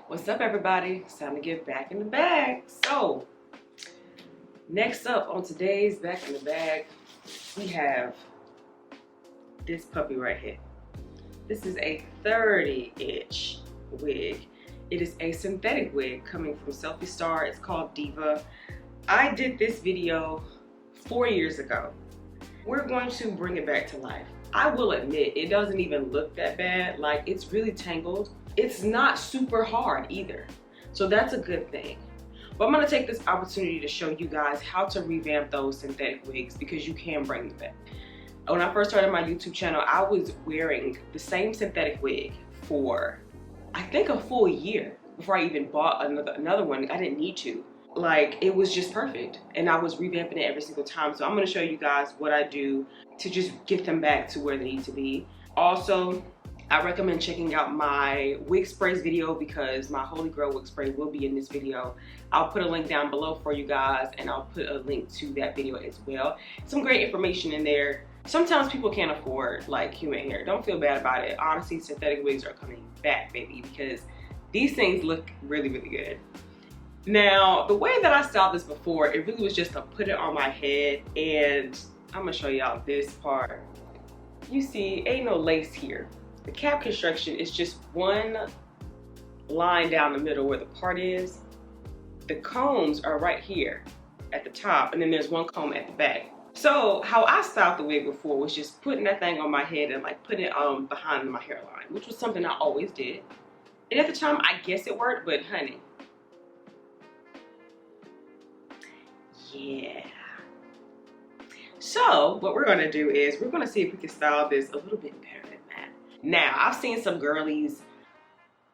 What's up, everybody? It's time to get back in the bag. So, next up on today's Back in the Bag, we have this puppy right here. This is a 30-inch wig. It is a synthetic wig coming from Selfie Star. It's called Diva. I did this video 4 years ago. We're going to bring it back to life. I will admit, it doesn't even look that bad. Like, it's really tangled. It's not super hard either. So that's a good thing. But I'm gonna take this opportunity to show you guys how to revamp those synthetic wigs because you can bring them back. When I first started my YouTube channel, I was wearing the same synthetic wig for, I think, a full year before I even bought another one. I didn't need to. Like, it was just perfect. And I was revamping it every single time. So I'm gonna show you guys what I do to just get them back to where they need to be. Also, I recommend checking out my Wig Sprays video because my Holy Grail Wig Spray will be in this video. I'll put a link down below for you guys, and I'll put a link to that video as well. Some great information in there. Sometimes people can't afford like human hair. Don't feel bad about it. Honestly, synthetic wigs are coming back, baby, because these things look really, really good. Now, the way that I styled this before, it really was just to put it on my head, and I'm gonna show y'all this part. You see, ain't no lace here. The cap construction is just one line down the middle where the part is. The combs are right here at the top, and then there's one comb at the back. So how I styled the wig before was just putting that thing on my head and like putting it behind my hairline, which was something I always did. And at the time, I guess it worked, but honey, yeah. So what we're gonna do is we're gonna see if we can style this a little bit better than that. Now, I've seen some girlies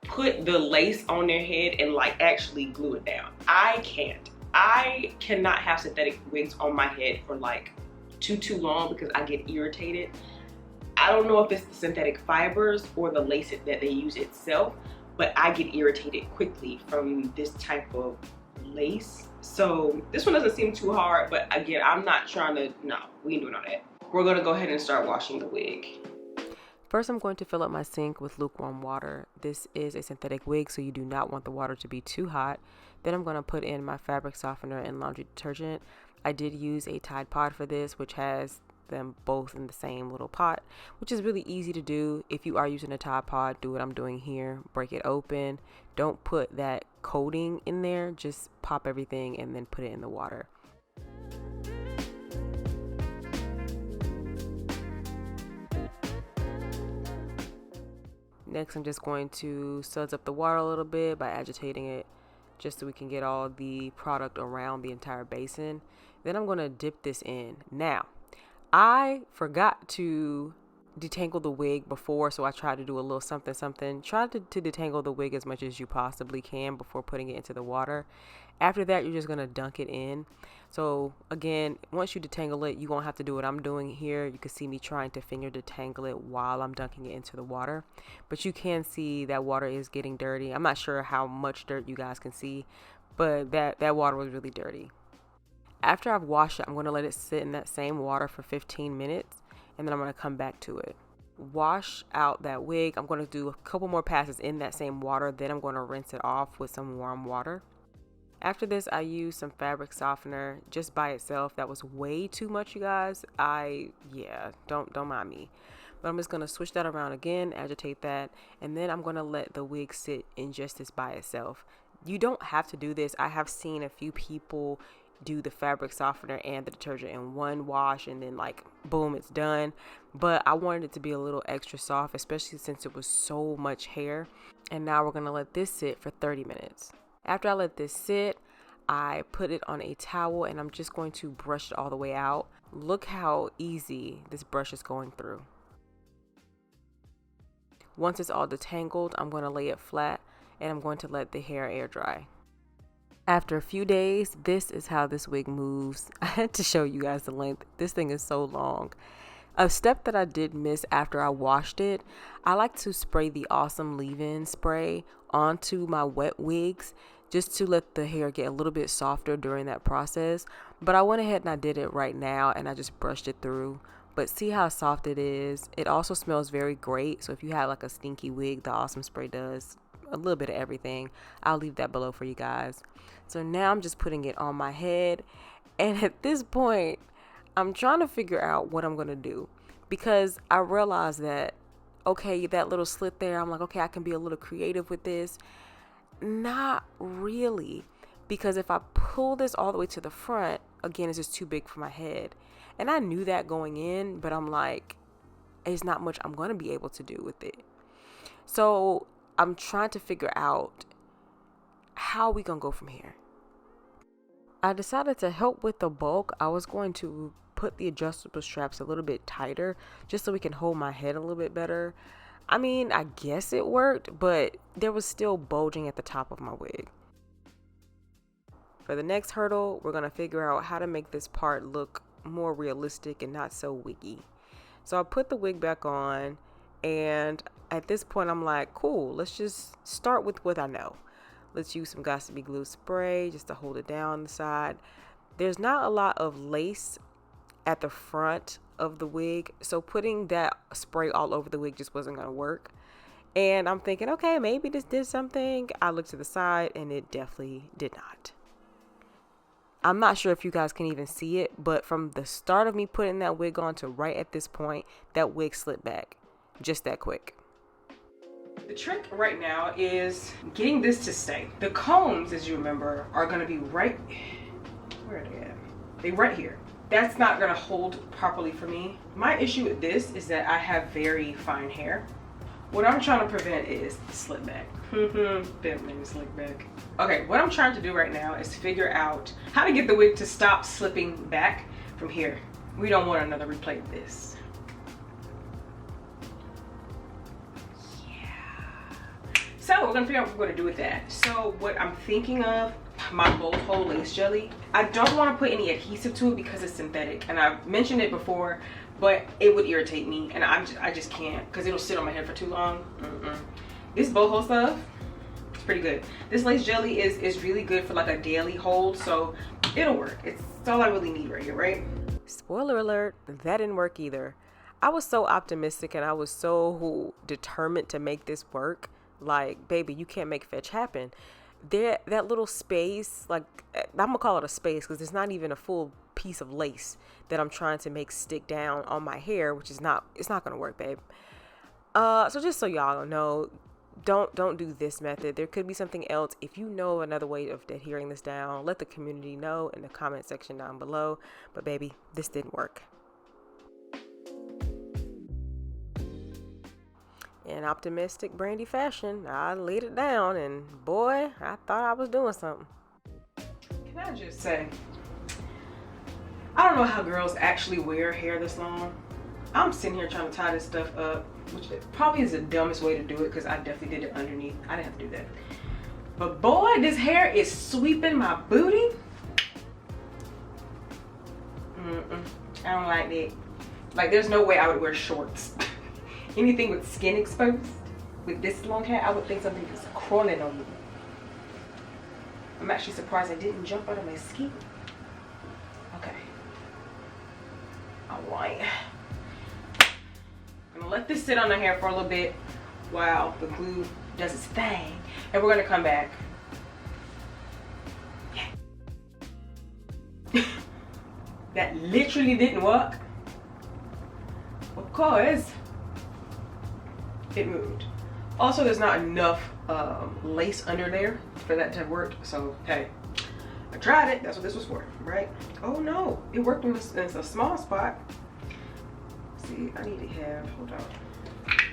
put the lace on their head and like actually glue it down. I can't. I cannot have synthetic wigs on my head for like too long because I get irritated. I don't know if it's the synthetic fibers or the lace that they use itself, but I get irritated quickly from this type of lace. So this one doesn't seem too hard, but again, I'm not trying to, no, we ain't doing all that. We're gonna go ahead and start washing the wig. First, I'm going to fill up my sink with lukewarm water. This is a synthetic wig, so you do not want the water to be too hot. Then I'm going to put in my fabric softener and laundry detergent. I did use a Tide Pod for this, which has them both in the same little pot, which is really easy to do. If you are using a Tide Pod, do what I'm doing here. Break it open. Don't put that coating in there. Just pop everything and then put it in the water. Next, I'm just going to suds up the water a little bit by agitating it just so we can get all the product around the entire basin. Then I'm going to dip this in. Now, I forgot to detangle the wig before, so I tried to do a little something. Try to detangle the wig as much as you possibly can before putting it into the water. After that, you're just going to dunk it in. So again, once you detangle it, you won't have to do what I'm doing here. You can see me trying to finger detangle it while I'm dunking it into the water. But you can see that water is getting dirty. I'm not sure how much dirt you guys can see, but that water was really dirty. After I've washed it, I'm going to let it sit in that same water for 15 minutes. And then I'm going to come back to it. Wash out that wig. I'm going to do a couple more passes in that same water. Then I'm going to rinse it off with some warm water. After this, I used some fabric softener just by itself. That was way too much, you guys. Don't mind me. But I'm just going to switch that around again, agitate that, and then I'm going to let the wig sit in just this by itself. You don't have to do this. I have seen a few people do the fabric softener and the detergent in one wash and then like boom, it's done. But I wanted it to be a little extra soft, especially since it was so much hair. And now we're going to let this sit for 30 minutes. After I let this sit, I put it on a towel and I'm just going to brush it all the way out. Look how easy this brush is going through. Once it's all detangled, I'm going to lay it flat and I'm going to let the hair air dry. After a few days, this is how this wig moves. I had to show you guys the length. This thing is so long. A step that I did miss after I washed it, I like to spray the Awesome Leave-In spray onto my wet wigs just to let the hair get a little bit softer during that process. But I went ahead and I did it right now and I just brushed it through. But see how soft it is. It also smells very great. So if you have like a stinky wig, the Awesome spray does a little bit of everything. I'll leave that below for you guys. So now I'm just putting it on my head. And at this point, I'm trying to figure out what I'm going to do, because I realized that, okay, that little slit there, I'm like, okay, I can be a little creative with this. Not really, because if I pull this all the way to the front, again, it's just too big for my head. And I knew that going in, but I'm like, it's not much I'm going to be able to do with it. So I'm trying to figure out how we going to go from here. I decided to help with the bulk. I was going to put the adjustable straps a little bit tighter just so we can hold my head a little bit better. I mean, I guess it worked, but there was still bulging at the top of my wig. For the next hurdle, we're going to figure out how to make this part look more realistic and not so wiggy. So I put the wig back on, and at this point I'm like, cool, let's just start with what I know. Let's use some Gossipy glue spray just to hold it down on the side. There's not a lot of lace at the front of the wig, so putting that spray all over the wig just wasn't going to work. And I'm thinking, okay, maybe this did something. I looked to the side and it definitely did not. I'm not sure if you guys can even see it, but from the start of me putting that wig on to right at this point, that wig slid back just that quick. The trick right now is getting this to stay. The combs, as you remember, are going to be right, where are they at? They right here. That's not going to hold properly for me. My issue with this is that I have very fine hair. What I'm trying to prevent is the slip back. That made me slick back. Okay, what I'm trying to do right now is figure out how to get the wig to stop slipping back from here. We don't want another replay of this. So we're gonna figure out what we're gonna do with that. So what I'm thinking of, my bold hole lace jelly, I don't want to put any adhesive to it because it's synthetic, and I've mentioned it before, but it would irritate me, and I just can't, because it'll sit on my head for too long. This boho stuff, it's pretty good. This lace jelly is really good for like a daily hold, so it'll work. It's all I really need right here, right? Spoiler alert, that didn't work either. I was so optimistic and I was so determined to make this work. Like, baby, you can't make fetch happen. That little space, like, I'm gonna call it a space because it's not even a full piece of lace that I'm trying to make stick down on my hair, which is not, it's not gonna work, babe. So just so y'all know, don't do this method. There could be something else. If you know another way of adhering this down, let the community know in the comment section down below. But baby, this didn't work. In optimistic Brandy fashion, I laid it down, and boy, I thought I was doing something. Can I just say, I don't know how girls actually wear hair this long. I'm sitting here trying to tie this stuff up, which probably is the dumbest way to do it because I definitely did it underneath. I didn't have to do that. But boy, this hair is sweeping my booty. I don't like that. Like, there's no way I would wear shorts. Anything with skin exposed, with this long hair, I would think something is crawling on me. I'm actually surprised I didn't jump out of my skin. Okay. All right. I'm gonna let this sit on the hair for a little bit while the glue does its thing, and we're gonna come back. Yeah. That literally didn't work because it moved. Also, there's not enough lace under there for that to have worked. So hey, I tried it. That's what this was for, right? Oh no, it worked in a small spot. See, I need to have,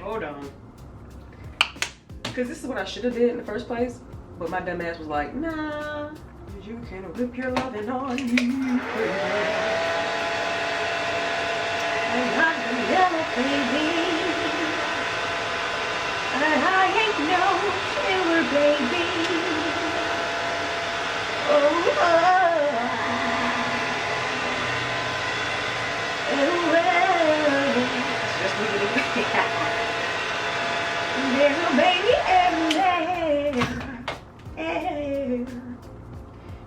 hold on, because this is what I should have did in the first place, but my dumb ass was like, nah, you can whip your loving on you. I'm not the yellow baby. I ain't no killer, baby. Oh, just there's no baby everywhere.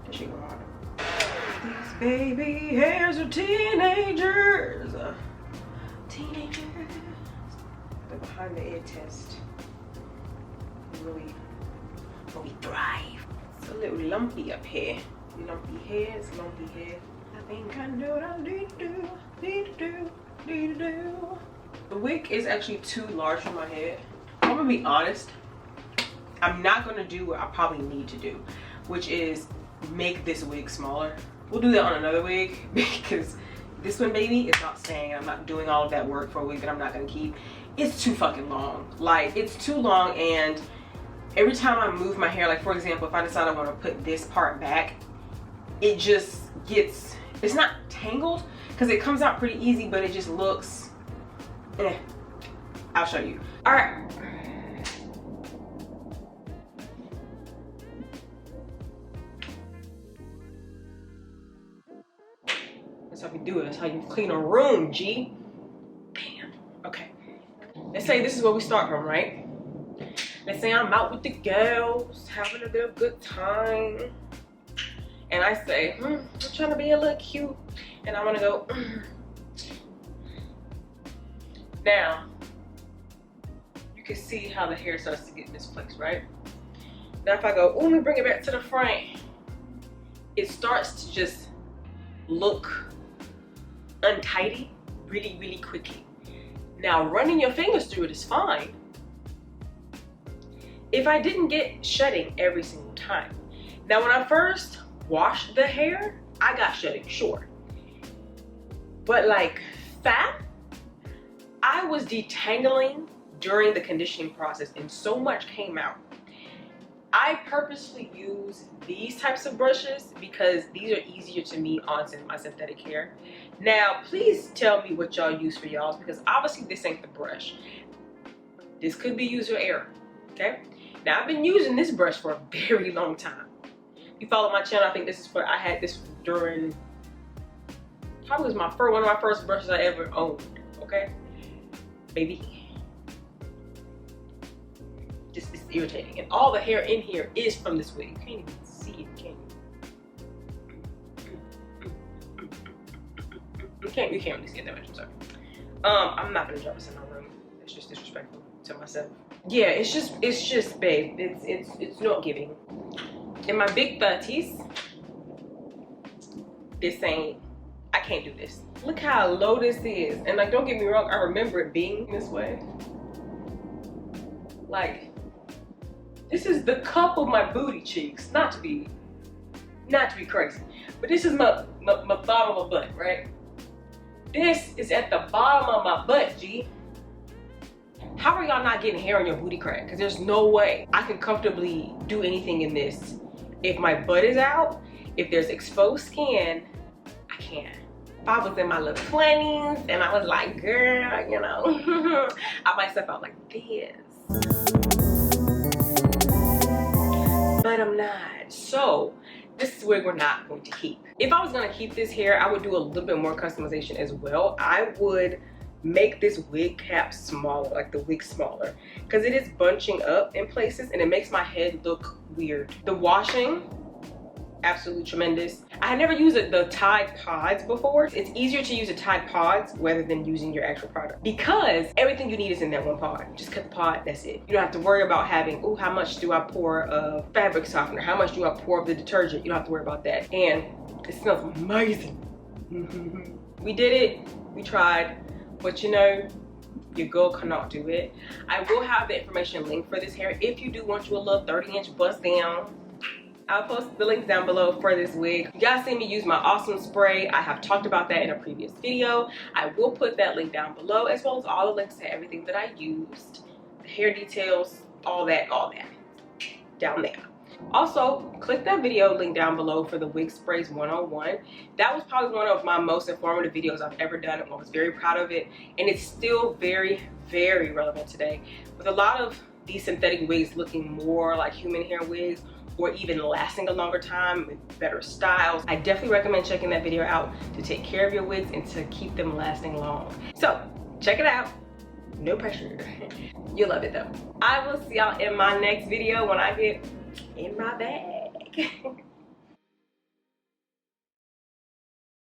Does she go harder? These baby hairs are teenagers. Teenagers. The behind the ear test really where we thrive. It's a little lumpy up here. Lumpy heads, lumpy head. I think I know what I need to do. The wig is actually too large for my head. I'm gonna be honest. I'm not gonna do what I probably need to do, which is make this wig smaller. We'll do that on another wig because this one, baby, is not staying. I'm not doing all of that work for a wig that I'm not gonna keep. It's too fucking long. Like, it's too long, and every time I move my hair, like for example, if I decide I want to put this part back, it just gets, it's not tangled because it comes out pretty easy, but it just looks, I'll show you. All right. That's how you do it. That's how you clean a room, G. Bam. Okay. Let's say this is where we start from, right? Let's say I'm out with the girls, having a good time. And I say, I'm trying to be a little cute. And I want to go, Now, you can see how the hair starts to get misplaced, right? Now if I go, let me bring it back to the front, it starts to just look untidy really, really quickly. Now running your fingers through it is fine if I didn't get shedding every single time. Now when I first washed the hair, I got shedding, sure. But like fat, I was detangling during the conditioning process and so much came out. I purposely use these types of brushes because these are easier to me on my synthetic hair. Now, please tell me what y'all use for y'all's because obviously this ain't the brush. This could be user error, okay? Now, I've been using this brush for a very long time. If you follow my channel, I think this is what I had this during, probably was one of my first brushes I ever owned, okay? Baby. This is irritating, and all the hair in here is from this wig. You can't even see it, can you? You can't really see it that much. I'm sorry. I'm not gonna drop this in my room. It's just disrespectful to myself. Yeah, it's just, babe. It's not giving. In my big 30s, this ain't. I can't do this. Look how low this is, and like, don't get me wrong. I remember it being this way. Like. This is the cup of my booty cheeks, not to be crazy, but this is my bottom of my butt, right? This is at the bottom of my butt, G. How are y'all not getting hair on your booty crack? Because there's no way I can comfortably do anything in this. If my butt is out, if there's exposed skin, I can't. If I was in my little 20s and I was like, girl, you know, I might step out like this. But I'm not. So this is where we're not going to keep. If I was going to keep this hair, I would do a little bit more customization as well. I would make this wig cap smaller, like the wig smaller, because it is bunching up in places and it makes my head look weird. The washing, absolutely tremendous. I had never used the Tide Pods before. It's easier to use the Tide Pods rather than using your actual product because everything you need is in that one pod. Just cut the pod, that's it. You don't have to worry about having, oh, how much do I pour of fabric softener? How much do I pour of the detergent? You don't have to worry about that. And it smells amazing. We did it, we tried, but you know, your girl cannot do it. I will have the information link for this hair if you do want you a little 30-inch bust down. I'll post the link down below for this wig. You guys see me use my awesome spray. I have talked about that in a previous video. I will put that link down below as well as all the links to everything that I used. The hair details, all that down there. Also, click that video link down below for the Wig Sprays 101. That was probably one of my most informative videos I've ever done. I was very proud of it. And it's still very, very relevant today. With a lot of these synthetic wigs looking more like human hair wigs, or even lasting a longer time with better styles, I definitely recommend checking that video out to take care of your wigs and to keep them lasting long. So check it out, no pressure. You'll love it though. I will see y'all in my next video when I get in my bag.